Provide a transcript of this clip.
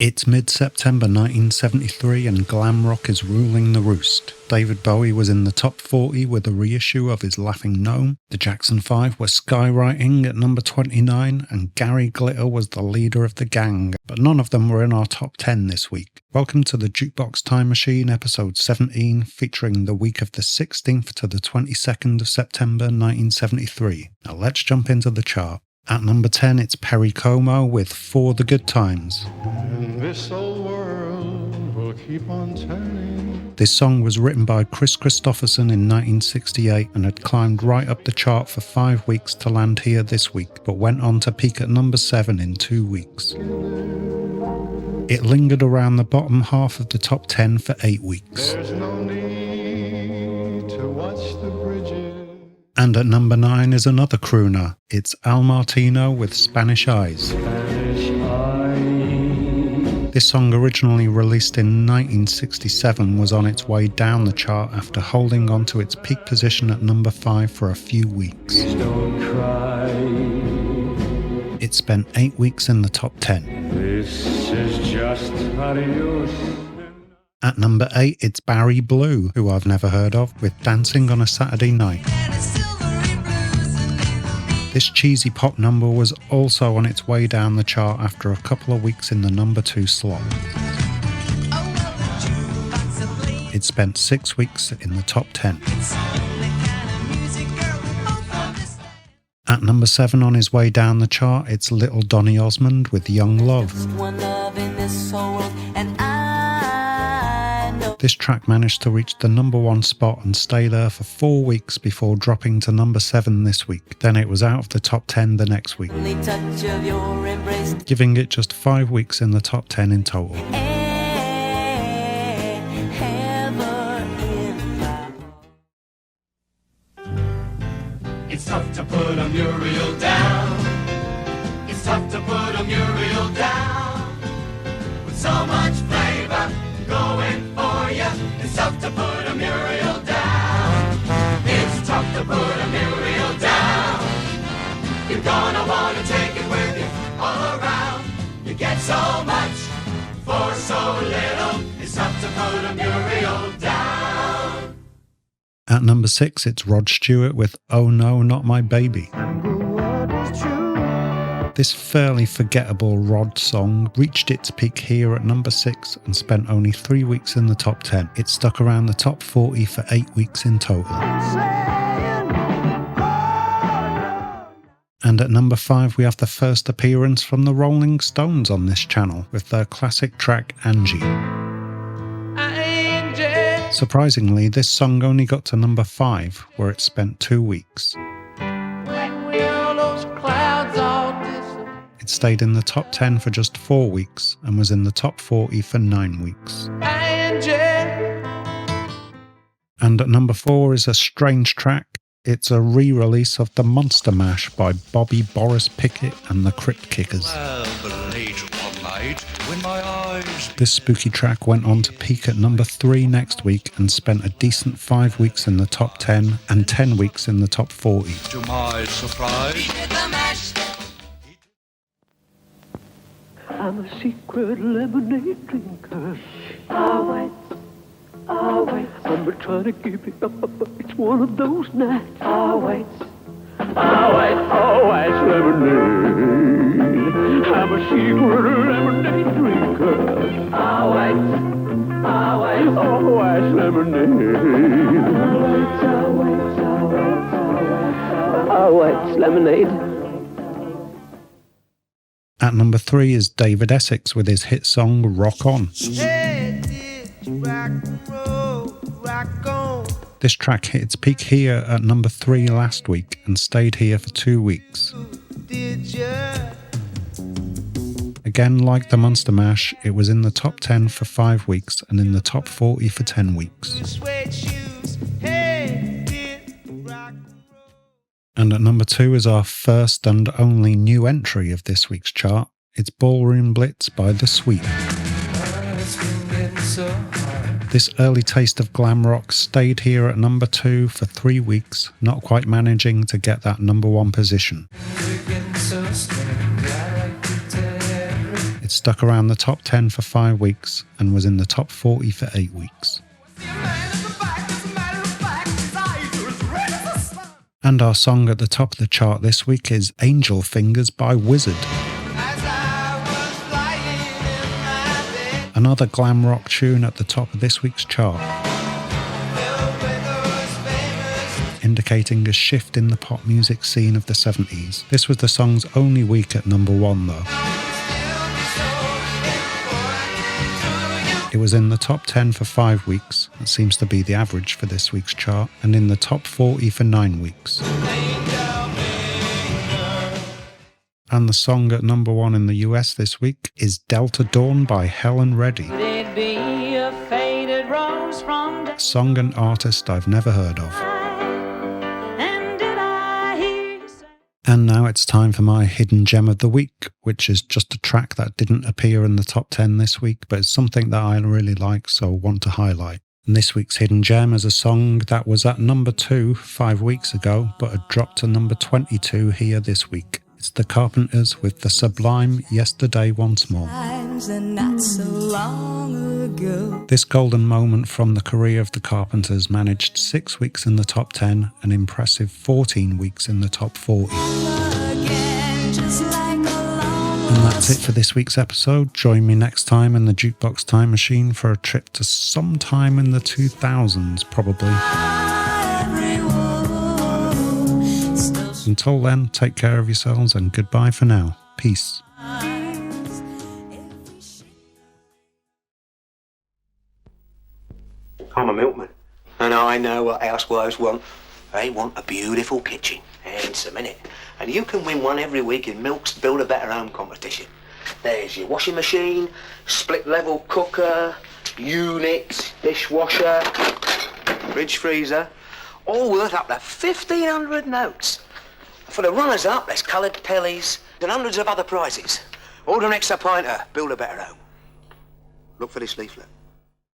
It's mid-September 1973 and glam rock is ruling the roost. David Bowie was in the top 40 with a reissue of his Laughing Gnome. The Jackson 5 were skywriting at number 29 and Gary Glitter was the leader of the gang, but none of them were in our top 10 this week. Welcome to the Jukebox Time Machine episode 17 featuring the week of the 16th to the 22nd of September 1973. Now let's jump into the chart. At number 10, it's Perry Como with For the Good Times. And this old world will keep on turning. This song was written by Chris Christopherson in 1968 and had climbed right up the chart for 5 weeks to land here this week, but went on to peak at number 7 in 2 weeks. It lingered around the bottom half of the top 10 for 8 weeks. There's no need to watch the bridges. And at number 9 is another crooner. It's Al Martino with Spanish Eyes. This song, originally released in 1967, was on its way down the chart after holding on to its peak position at number 5 for a few weeks. It spent 8 weeks in the top 10. This is just adios. At number 8, it's Barry Blue, who I've never heard of, with Dancing on a Saturday Night. This cheesy pop number was also on its way down the chart after a couple of weeks in the number 2 slot. It spent 6 weeks in the top 10. At number 7 on his way down the chart, it's Little Donny Osmond with Young Love. This track managed to reach the number 1 spot and stay there for 4 weeks before dropping to number 7 this week. Then it was out of the top 10 the next week, giving it just 5 weeks in the top 10 in total. It's tough to put a Muriel down. It's tough to put a Muriel down. With so much flavor going for you. It's tough to put a Muriel down. It's tough to put a Muriel down. You're gonna wanna take it with you all around. You get so much for so little. It's tough to put a Muriel down. At number 6, it's Rod Stewart with Oh No, Not My Baby. This fairly forgettable Rod song reached its peak here at number 6 and spent only 3 weeks in the top 10. It stuck around the top 40 for 8 weeks in total. And at number 5 we have the first appearance from the Rolling Stones on this channel with their classic track Angie. Surprisingly, this song only got to number 5, where it spent 2 weeks. It stayed in the top 10 for just 4 weeks and was in the top 40 for 9 weeks. And at number 4 is a strange track. It's a re-release of The Monster Mash by Bobby Boris Pickett and the Crypt Kickers. This spooky track went on to peak at number 3 next week and spent a decent 5 weeks in the top 10 and 10 weeks in the top 40. To my surprise, I'm a secret lemonade drinker. Always. I'm trying to keep it up, but it's one of those nights. Always lemonade. I'm a secret lemonade drinker. Always lemonade. Always lemonade. At number 3 is David Essex with his hit song Rock On. This track hit its peak here at number 3 last week and stayed here for 2 weeks. Again, like the Monster Mash, it was in the top 10 for 5 weeks and in the top 40 for 10 weeks. And at number 2 is our first and only new entry of this week's chart. It's Ballroom Blitz by The Sweet. This early taste of glam rock stayed here at number 2 for 3 weeks, not quite managing to get that number 1 position. It stuck around the top 10 for 5 weeks and was in the top 40 for 8 weeks. And our song at the top of the chart this week is Angel Fingers by Wizzard. Another glam rock tune at the top of this week's chart, indicating a shift in the pop music scene of the 70s. This was the song's only week at number 1 though. It was in the top 10 for 5 weeks, that seems to be the average for this week's chart, and in the top 40 for 9 weeks. And the song at number 1 in the US this week is Delta Dawn by Helen Reddy. A song and artist I've never heard of. And now it's time for my hidden gem of the week, which is just a track that didn't appear in the top 10 this week, but it's something that I really like, so want to highlight. And this week's hidden gem is a song that was at number 2 5 weeks ago, but had dropped to number 22 here this week. It's the Carpenters with the sublime Yesterday Once More. This golden moment from the career of the Carpenters managed 6 weeks in the top 10, an impressive 14 weeks in the top 40. And that's it for this week's episode. Join me next time in the Jukebox Time Machine for a trip to sometime in the 2000s, probably. Until then, take care of yourselves and goodbye for now. Peace. I'm a milkman, and I know what housewives want. They want a beautiful kitchen, handsome, innit? And you can win one every week in Milk's Build a Better Home competition. There's your washing machine, split level cooker, unit, dishwasher, fridge freezer, all worth up to 1,500 notes. For the runners-up, there's coloured tellies and hundreds of other prizes. Order an extra pinter, Build a Better Home. Look for this leaflet.